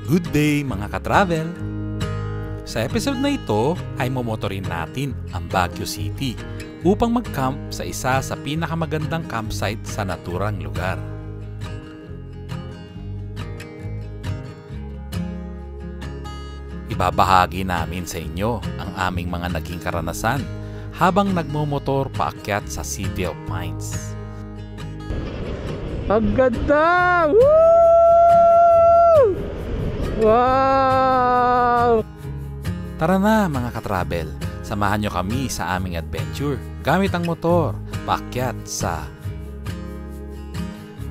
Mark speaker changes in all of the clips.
Speaker 1: Good day mga ka-travel! Sa episode na ito ay momotorin natin ang Baguio City upang mag-camp sa isa sa pinakamagandang campsite sa naturang lugar. Ibabahagi namin sa inyo ang aming mga naging karanasan habang nagmomotor paakyat sa City of Pines.
Speaker 2: Ang ganda! Woo! Wow!
Speaker 1: Tara na mga ka-travel, samahan nyo kami sa aming adventure gamit ang motor paakyat sa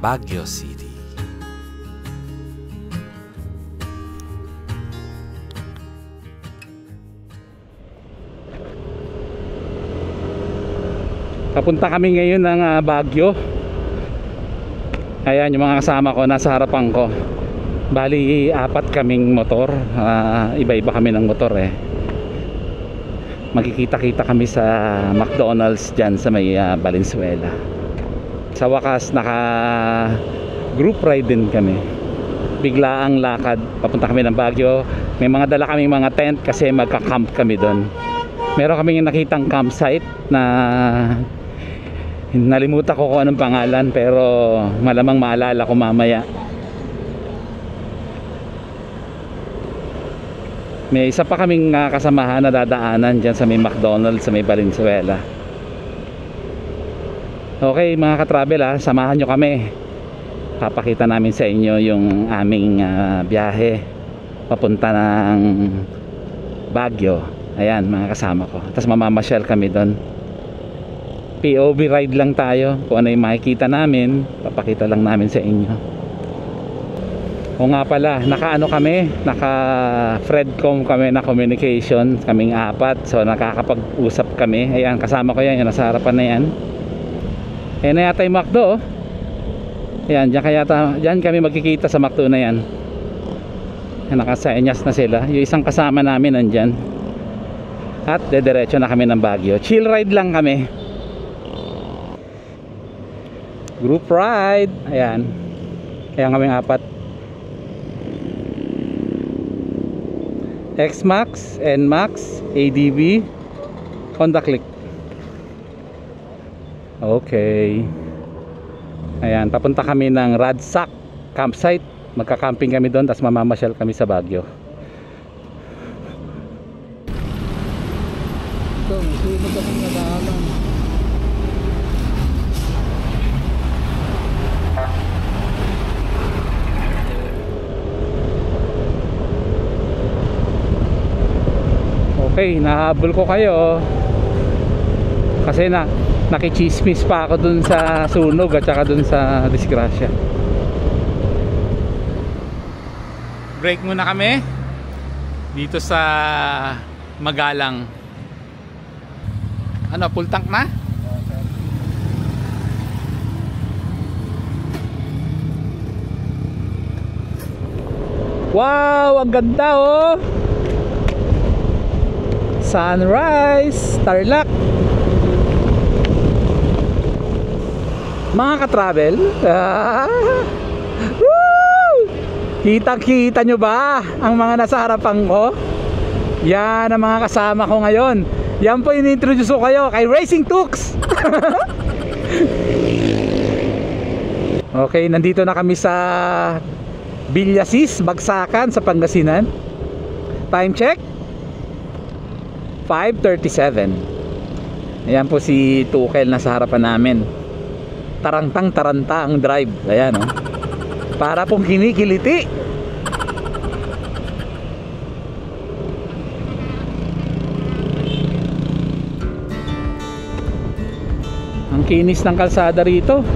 Speaker 1: Baguio City.
Speaker 2: Papunta kami ngayon ng Baguio. Ayan yung mga kasama ko nasa harapan ko. Bali, 4 kaming motor. Iba-iba kami ng motor eh. Magkikita-kita kami sa McDonald's dyan sa may Valenzuela. Sa wakas, naka group ride din kami. Bigla ang lakad. Papunta kami ng Baguio. May mga dala kaming mga tent kasi magka-camp kami doon. Meron kaming nakitang campsite na nalimutan ko kung anong pangalan, pero malamang maalala ko mamaya. May isa pa kaming kasamahan na dadaanan dyan sa may McDonald's sa may Valenzuela. Okay mga ka-travel, samahan nyo kami. Papakita namin sa inyo yung aming biyahe papunta ng Baguio. Ayan mga kasama ko. Tapos mamamasyal kami doon. POV ride lang tayo. Kung ano yung makikita namin, papakita lang namin sa inyo. O nga pala, naka Fredcom kami na communication, kaming 4. So nakakapag-usap kami. Ayan, kasama ko yan, yung nasa harapan na yan. Ayan na yata yung McDo. Ayan, dyan kami magkikita sa McDo na yan. Ayan, nakasenyas na sila. Yung isang kasama namin nandyan. At dediretso na kami ng Baguio. Chill ride lang kami. Group ride. Ayan. Ayan kaming 4. X-Max, N-Max, ADV, Honda Click. Okay. Ayan, papunta kami ng Radsac campsite. Magka-camping kami doon, tapos mamamasyal kami sa Baguio. Ito, sino ba itong nag-aaman? Okay, nahabol ko kayo kasi nakichismis pa ako dun sa sunog at saka dun sa disgrasya. Break muna kami dito sa Magalang. Ano, full tank na? Wow, ang ganda oh! Sunrise, Tarlac. Mga ka-travel, kitang-kita nyo ba ang mga nasa harapan ko? Yan ang mga kasama ko ngayon. Yan po in-introduce ko kayo kay Racing Tux. Okay, nandito na kami sa Villasis, Bagsakan sa Pangasinan. Time check 5:37. Ayan po si Tukel na sa harapan namin. Tarantang taranta ang drive. Ayan oh. Para pong kinikiliti. Ang kinis ng kalsada rito.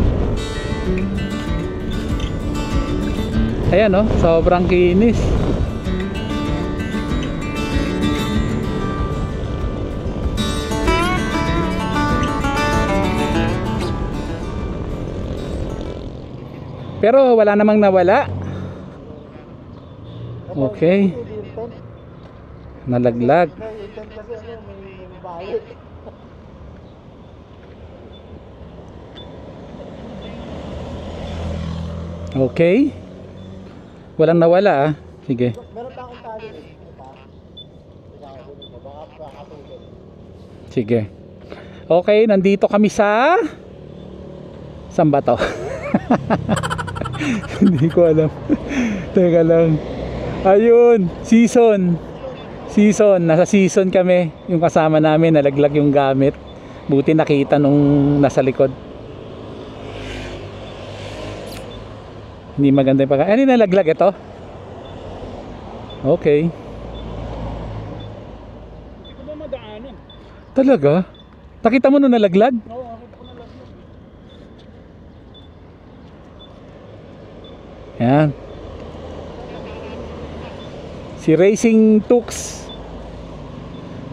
Speaker 2: Ayan oh, sobrang kinis. Pero wala namang nawala. Okay. Nalaglag. Okay. Walang nawala. Sige.
Speaker 3: Meron pa akong tali eh. Baka katulad.
Speaker 2: Sige. Okay, nandito kami sa... Saan ba to? Hindi ko alam. Teka lang. Ayun, season. Nasa season kami. Yung kasama namin, nalaglag yung gamit. Buti nakita nung nasa likod. Hindi maganda yung pagka... Ano yung nalaglag ito? Okay.
Speaker 3: Hindi ko ba madaanan?
Speaker 2: Talaga? Nakita mo nung nalaglag?
Speaker 3: Oo, ako po nalaglag.
Speaker 2: Yan. Si Racing Tux.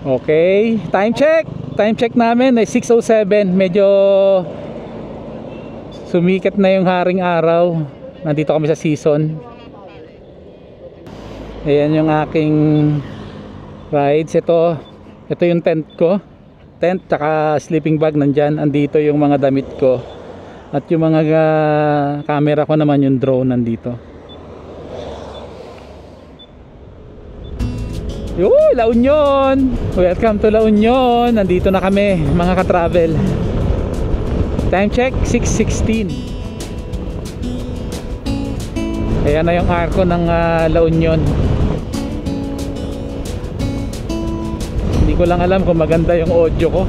Speaker 2: Okay, time check. Time check namin ay 6:07. Medyo sumikat na yung haring araw. Nandito kami sa season. Ayan yung aking rides. Ito yung tent ko. Tent tsaka sleeping bag nandyan. Andito yung mga damit ko. At yung mga camera ko naman, yung drone nandito. La Union! Welcome to La Union! Nandito na kami mga ka-travel. Time check 6:16. Ayan na yung arko ng La Union. Hindi ko lang alam kung maganda yung audio ko.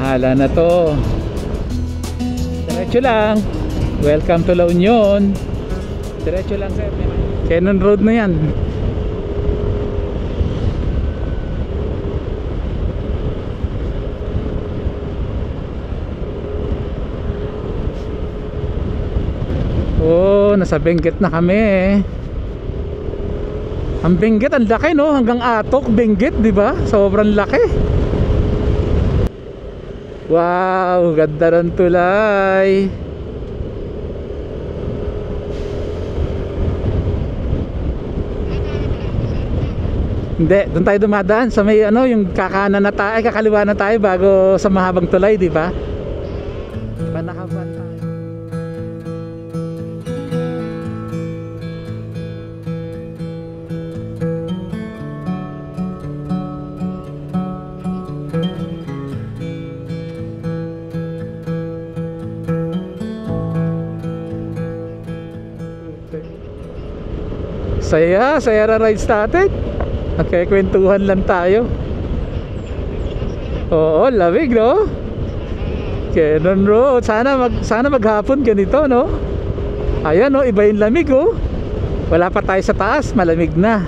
Speaker 2: Hala na to. Diretso lang. Welcome to La Union. Diretso lang sir. Cannon Road na yan. Oh, nasa Benguet na kami. Ang Benguet, ang laki no, hanggang Atok, Benguet, di ba? Sobrang laki. Wow, ganda ng tulay. Hindi, doon tayo dumadaan sa may ano, yung kakanan na tayo, kakaliwa na tayo bago sa mahabang tulay, di ba? Panakaban tayo. Saya na rides natin. Nagkikwentuhan lang tayo. Oo, lamig no? Cannon Road. Sana maghapon ganito no? Ayan no, iba yung lamig oh. Wala pa tayo sa taas, malamig na.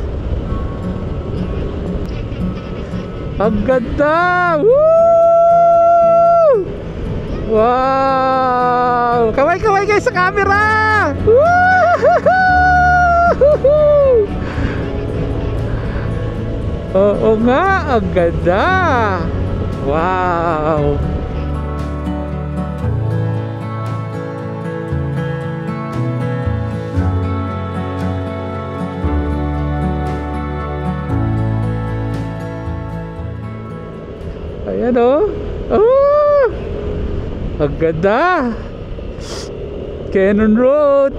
Speaker 2: Ang ganda! Woo! Wow! Kaway kayo sa camera! Woo! Oo nga, ang ganda. Wow. Ayan o. Oh, ang ganda. Cannon Road.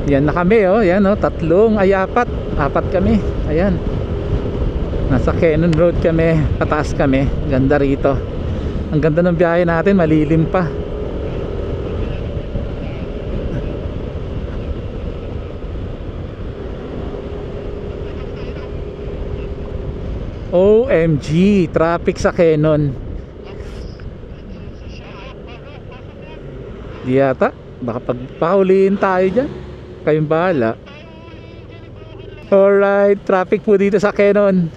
Speaker 2: Yan na kami oh, yan oh, apat kami. Ayan. Nasa Cannon Road kami, pataas kami. Ganda rito. Ang ganda ng biyahe natin, malilim pa. OMG, traffic sa Cannon. Di yata, baka pagpahuliin tayo dyan. Kayong bahala. Alright, traffic po dito sa Cannon.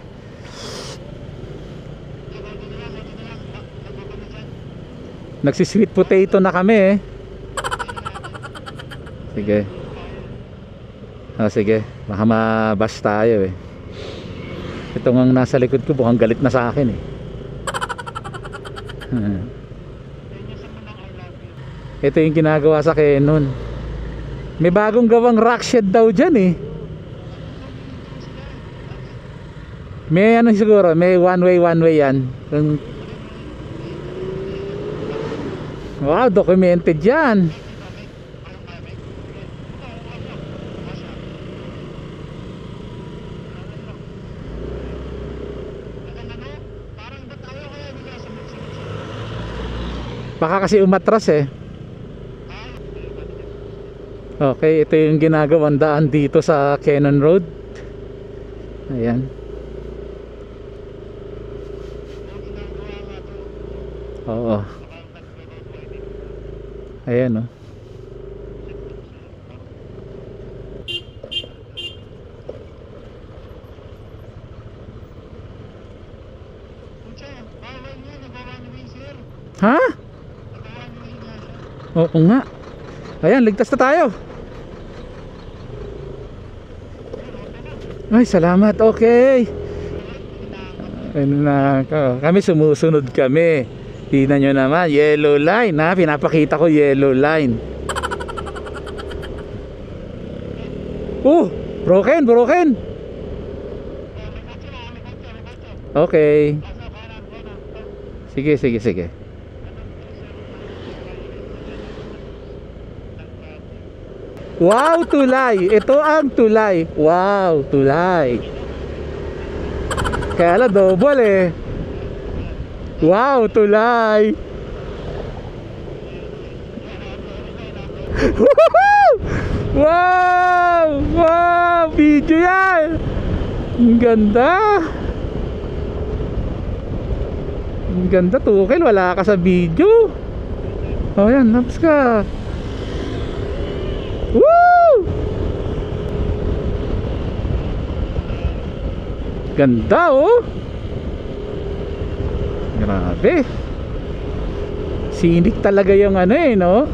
Speaker 2: Nagsi-sweet potato na kami eh. Sige. Sige, baka mabash tayo eh. Ito nga nasa likod ko, mukhang galit na sa akin eh. Ito yung ginagawa sa Cannon. May bagong gawang rock shed daw dyan eh. May ano siguro, may one way yan. Wow, documented yan. Baka kasi umatras eh. Okay, ito yung ginagawang daan dito sa Cannon Road. Ayan. Oo. Ayan oh. Ha? Oo nga. Ayan, ligtas na tayo. Ay, salamat. Okay. Ano na, kami sumusunod kami. Tingnan nyo naman, yellow line ha. Pinapakita ko yellow line. Broken. Okay. Sige. Wow, tulay. Ito ang tulay. Wow, tulay. Kaya lang double eh. Wow, tulay. Wow, video yan. Ang ganda. Ang ganda, Tukel. Wala ka sa video. Oh yan, laps ka. Woo! Ganda oh. Grabe. Sinik talaga yung ano eh, no?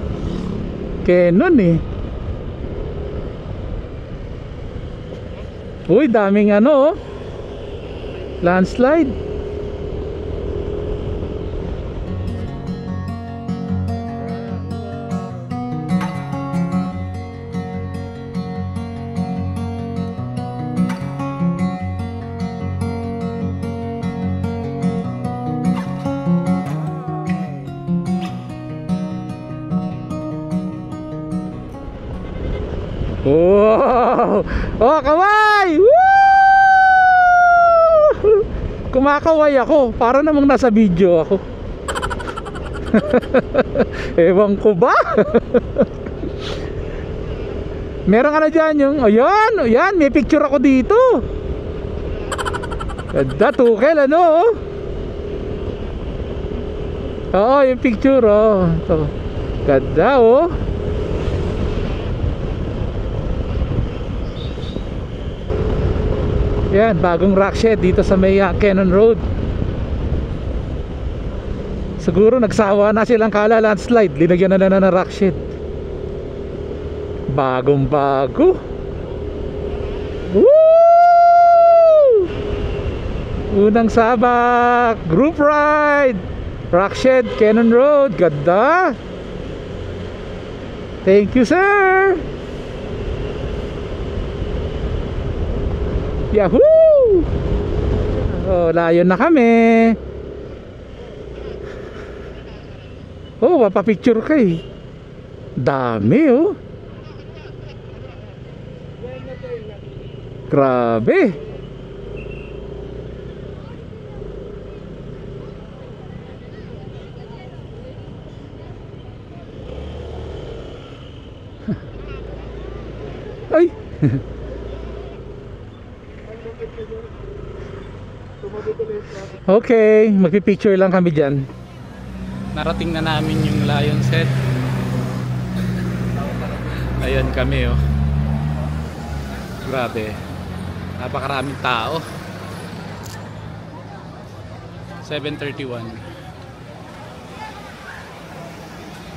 Speaker 2: Cannon eh. Uy, daming ano oh. Landslide. Wow! Oh, kaway! Woo! Kumakaway ako, para namang nasa video ako. Ewan ko ba? Meron ka na dyan yung, ayan, may picture ako dito. Ganda, Tukel, ano? Oo, yung picture, oh. Ito. Ganda, oh. Yan, bagong rock shed dito sa may Cannon Road. Siguro nagsawa na silang kala landslide, linagyan na ng rock shed. Bagong bago. Woo! Unang sabak, group ride, rock shed, Cannon Road. Ganda. Thank you, sir. Yahoo! Oh, layo na kami. Oh, mapapicture ka eh. Dami oh. Grabe. Ay. Okay, magpipicture lang kami dyan. Narating na namin yung Lion's Head. Ayan kami oh. Grabe. Napakaraming tao. 7:31.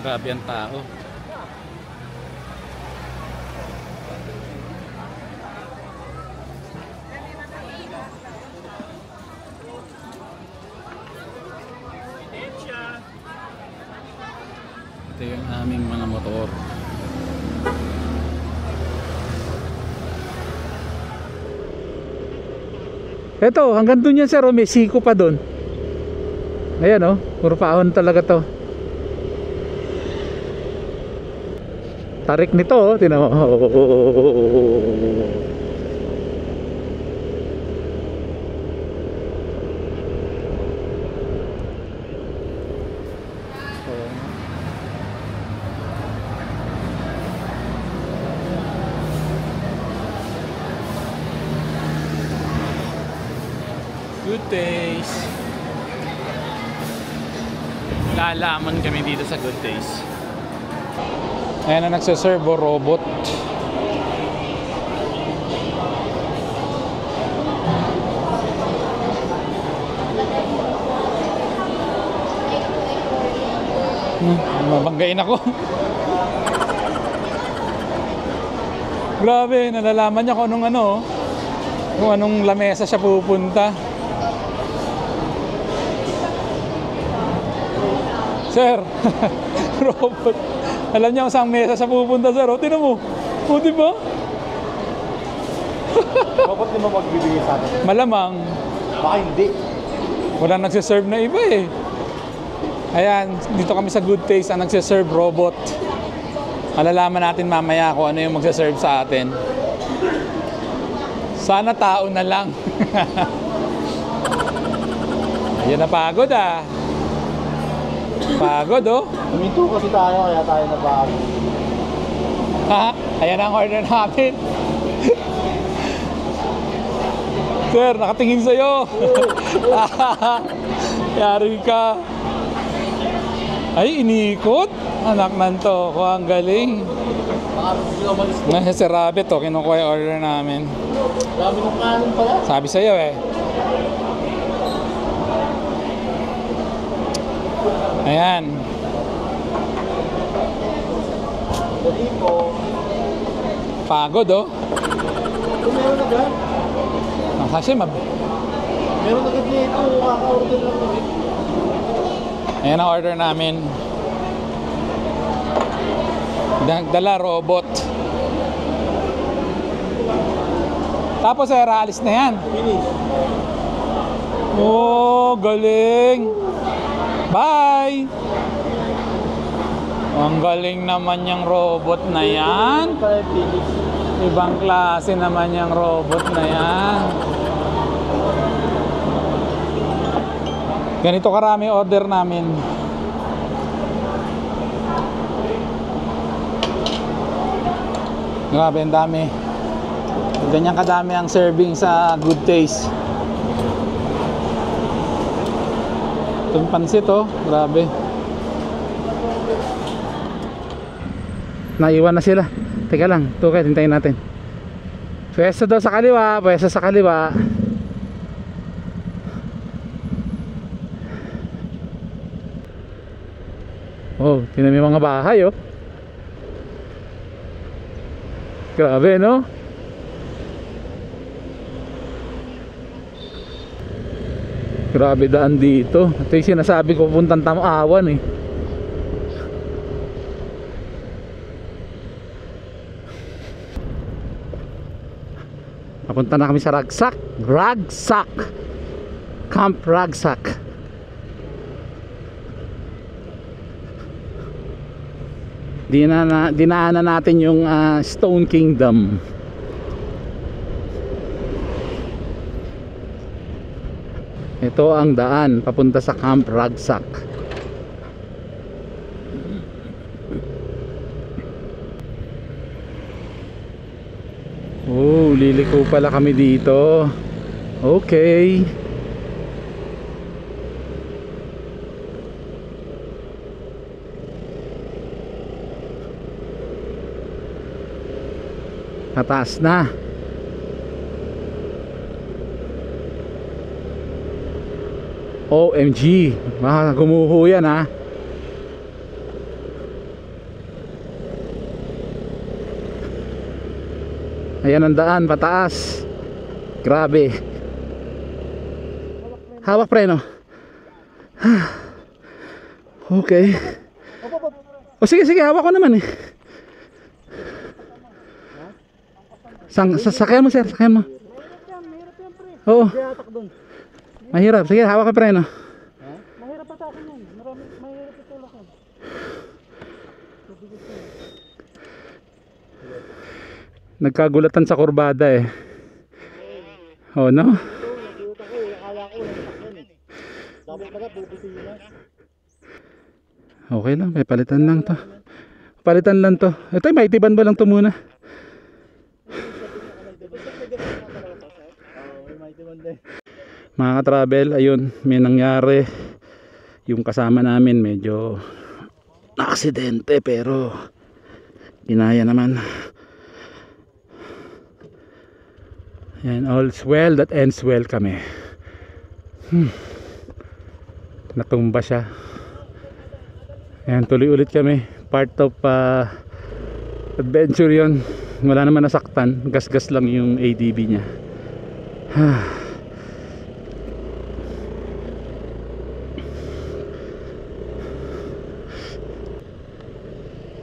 Speaker 2: Grabe ang tao. Ito yung aming mga motor. Eto, hanggang dun yan sir, oh, may siko pa dun. Ayan oh, puro paahon talaga to. Tarik nito oh, tinan mo.
Speaker 1: Good days. Lalaman kami dito sa Good Days.
Speaker 2: Ayan na nagsaservo, robot. Mabanggain ako. Grabe, nalalaman niya kung anong ano, kung anong lamesa siya pupunta. Sir, robot. Alam niya kung saan mesa siya pupunta, sir. O, tinan mo. O, diba?
Speaker 3: Bakit di mo magbibigay sa atin?
Speaker 2: Malamang.
Speaker 3: Baka hindi.
Speaker 2: Wala nagsiserve na iba eh. Ayan, dito kami sa Good Taste ang nagsiserve robot. Malalaman natin mamaya kung ano yung magsiserve sa atin. Sana tao na lang. Ayan na pagod ah. Pagod oh.
Speaker 3: Huminto kasi tayo kaya tayo nabago.
Speaker 2: Ha? Ayan ang order namin. Sir, nakatingin sa'yo. Yari ka. Ay, inikot. Anak ng toko, ang galing.
Speaker 3: Baka sila umalis.
Speaker 2: Nasa si Rabbit oh, kinukuha yung order namin.
Speaker 3: Dami ng kanin pala.
Speaker 2: Sabi sa'yo eh. Ayan.
Speaker 3: Dali po.
Speaker 2: Pagod oh.
Speaker 3: Kung meron agad.
Speaker 2: Kasi
Speaker 3: Meron agad nito. Kaka-order lang kami.
Speaker 2: ayan ang order namin. Dala robot. Tapos ay alis na yan.
Speaker 3: Finish.
Speaker 2: Oh, galing. Bye. Ang galing naman yung robot na yan.
Speaker 3: Pala yung finish.
Speaker 2: Ibang klase naman yung robot na yan. Ganito karami order namin. Grabe, ang dami. Ganyan kadami ang serving sa Good Taste. Itong pansit oh, grabe. Naiwan na sila. Teka lang, tukay, hintayin natin. Pwesto daw sa kaliwa, pwesto sa kaliwa. Oh, tingnan mo yung mga bahay oh. Grabe no? Grabe daan dito. Ito yung sinasabi ko, puntang Tamawan eh. Papunta na kami sa Ragsak. Ragsak Camp Ragsak. Dinaanan natin yung Stone Kingdom. Ito ang daan papunta sa Camp Ragsak. Oh, liliko pala kami dito. Okay. Nataas na. OMG, baka gumuho yan ha. Ayan ang daan, pataas. Grabe. Hawak preno. Okay. O sige, hawak ko naman eh. Sakyan mo sir, sakyan mo. Oo.
Speaker 3: Kaya atak doon.
Speaker 2: Mahirap. Sige, hawak ka preno.
Speaker 3: Mahirap atakin yan. Mahirap itulak yan.
Speaker 2: Nagkagulatan sa kurbada eh. Oh no?
Speaker 3: Nagulat ako. Akala ko natakyan eh. Dapat pala pupusihin na.
Speaker 2: Okay lang, may palitan lang to. Palitan lang to. Ito, may tiban ba lang to muna? Mga ka-travel, ayun, may nangyari. Yung kasama namin medyo na-aksidente pero ginaya naman. And all's well that ends well kami. Natumba siya. Ayan, tuloy ulit kami. Part of adventure yon. Wala naman nasaktan. Gas-gas lang yung ADB niya.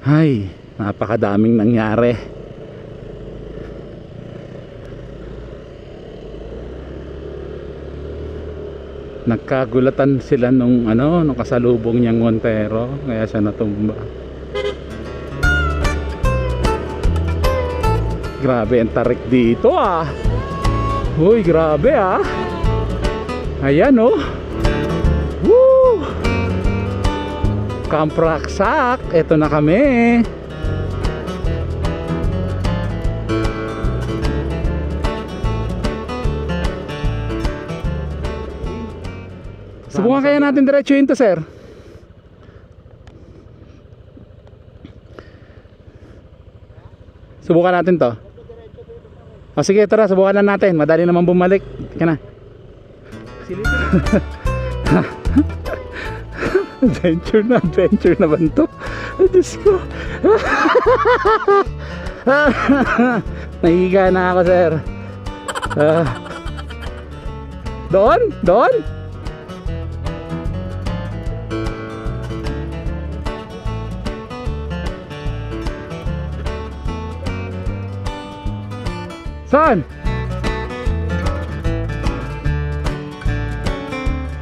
Speaker 2: Ay, napakadaming nangyari. Nagkagulatan sila nung kasalubong niyang Montero, kaya siya natumba. Grabe ang tarik dito ah. Uy, grabe ah. Ayan oh. Woo! Camp Raksak, eto na kami. Subukan kaya natin diretsuhin to, sir. Subukan natin to. O sige, tara, subukan lang natin. Madali naman bumalik. Tika na. Adventure naman to. Ay, Diyos ko. Nahihiga na ako, sir. Doon? Saan?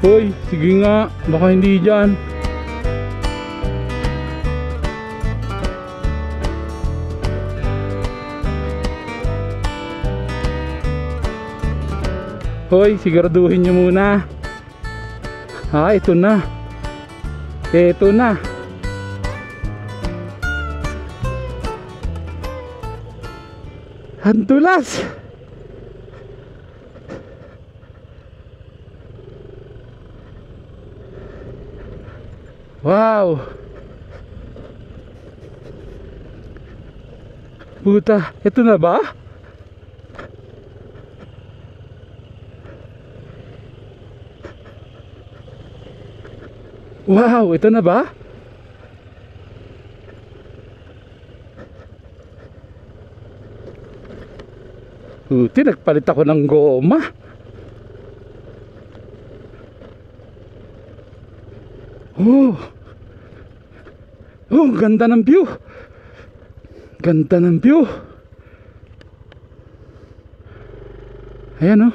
Speaker 2: Hoy, sige nga, baka hindi dyan. Hoy, siguraduhin nyo muna. Ito na. Ito na. Hantulas. Wow. Puta, ito na ba? Wow, ito na ba? Buti, nagpalit ako ng goma. Oh, ganda ng view. Ganda ng view. Ayan oh.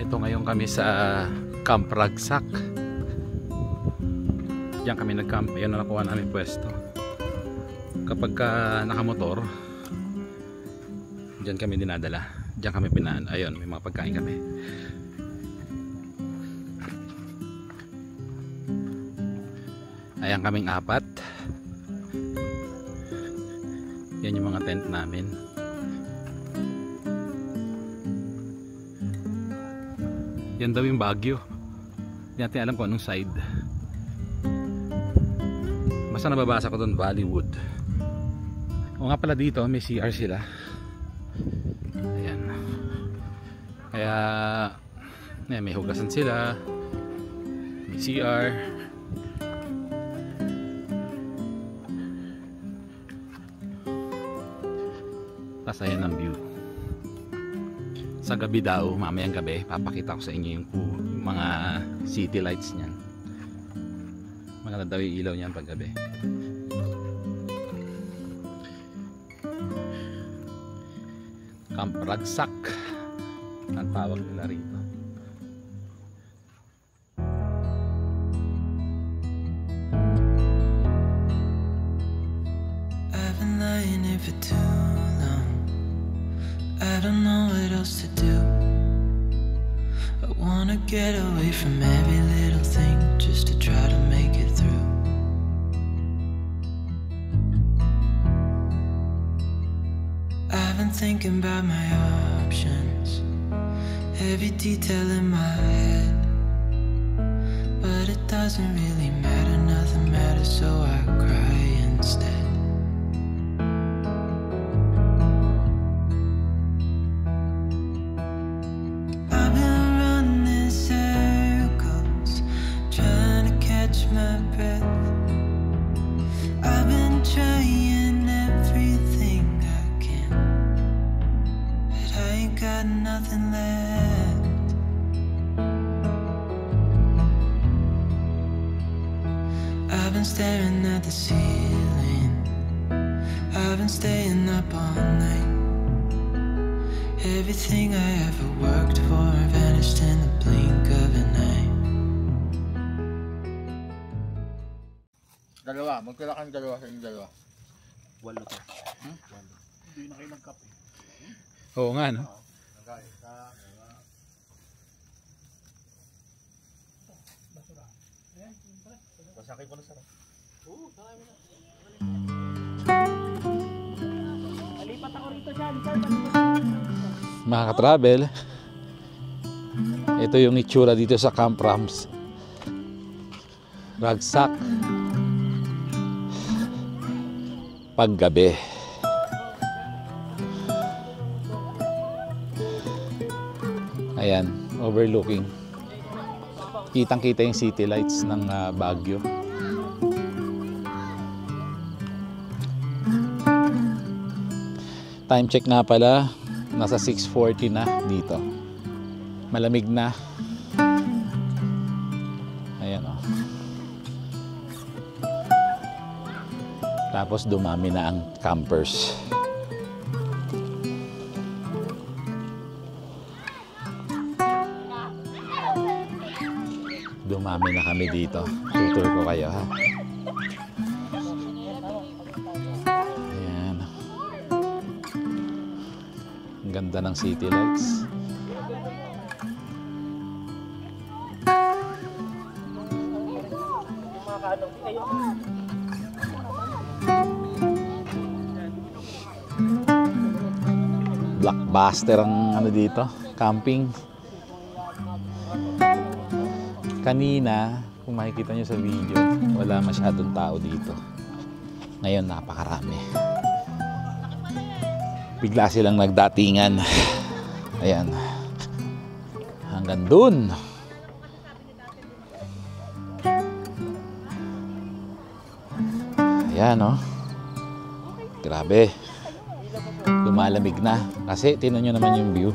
Speaker 2: Ito ngayon kami sa Camp Raksak. Diyan kami nag-camp. Ayan na nakuha namin pwesto. Kapag nakamotor, diyan kami dinadala. Diyan kami pinaan. Ayun, may mga pagkain kami. Ayan kaming apat. Yan yung mga tent namin. Yan daw yung Baguio. Hindi natin alam kung anong side. Basta nababasa ko doon Bollywood. O nga pala dito may CR sila. Ayan.
Speaker 1: Kaya may hugasan sila, may CR. Pasaya ng view. Sa gabi daw, mamayang gabi, papakita ko sa inyo yung mga city lights niyan. Maganda daw yung ilaw niyan pag gabi. Camp Ragsak ang tawag nila rito.
Speaker 4: I've been lying here for too long. I don't know what else to do. I wanna get away from every little thing just to try to make it through. I've been thinking about my options, every detail in my head, but it doesn't really matter, nothing matters, so I cry instead. Nothing left. I've been staring at the ceiling. I've been staying up all night. Everything I ever worked for vanished in the blink of an eye.
Speaker 3: Dalawa, magkala kang dalawa sa inyong dalawa.
Speaker 5: 8 to.
Speaker 3: Hindi na kayo nagkape.
Speaker 1: Oo nga, no?
Speaker 3: Masakit ko na sarap. Alipat ako rito dyan, sir.
Speaker 1: Mga ka-travel, ito yung itsura dito sa Camp Ragsak paggabi. Ayan, overlooking. Kitang-kita yung city lights ng Baguio. Time check nga pala, nasa 6:40 na dito. Malamig na. Ayan o. Tapos dumami na ang campers. Dumami na kami dito. Tutur ko kayo, ha. Ayan. Ang ganda ng city lights. Blockbuster ang ano dito, camping. Kanina, kung makikita nyo sa video, wala masyadong tao dito. Ngayon, napakarami. Bigla silang nagdatingan. Ayan. Hanggang dun. Ayan, oh. Grabe. Lumalamig na. Kasi, tinan nyo naman yung view.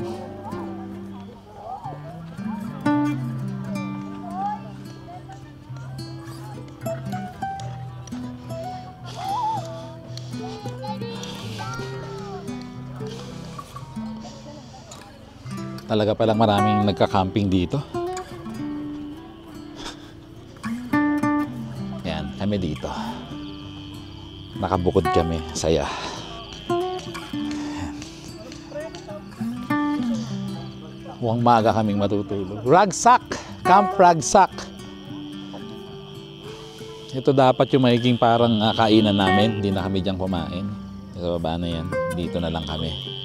Speaker 1: Talaga palang maraming nagka-camping dito. Yan, kami dito. Nakabukod kami, saya. Huwag maga kaming matutulog. Ragsak! Camp Ragsak! Ito dapat yung magiging parang kainan namin. Hindi na kami diyang kumain. Sa baba na yan. Dito na lang kami.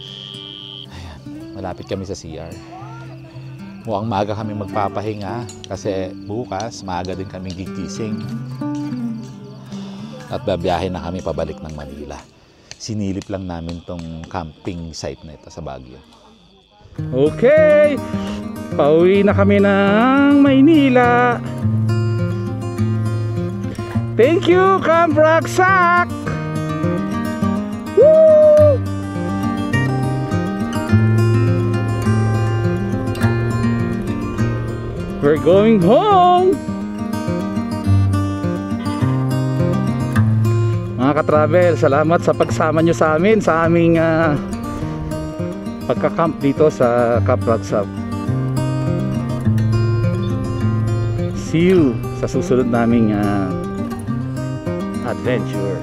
Speaker 1: Malapit kami sa CR. Mukhang maaga kami magpapahinga kasi bukas maaga din kami gigising. At babiyahe na kami pabalik ng Manila. Sinilip lang namin tong camping site na ito sa Baguio.
Speaker 2: Okay, pauwi na kami ng Maynila. Thank you, Camp Rucksack. Woo! We're going home. Mga ka-travel, salamat sa pagsama nyo sa amin sa aming pagka-camp dito sa Camp Rucksack. See you sa susunod naming adventure.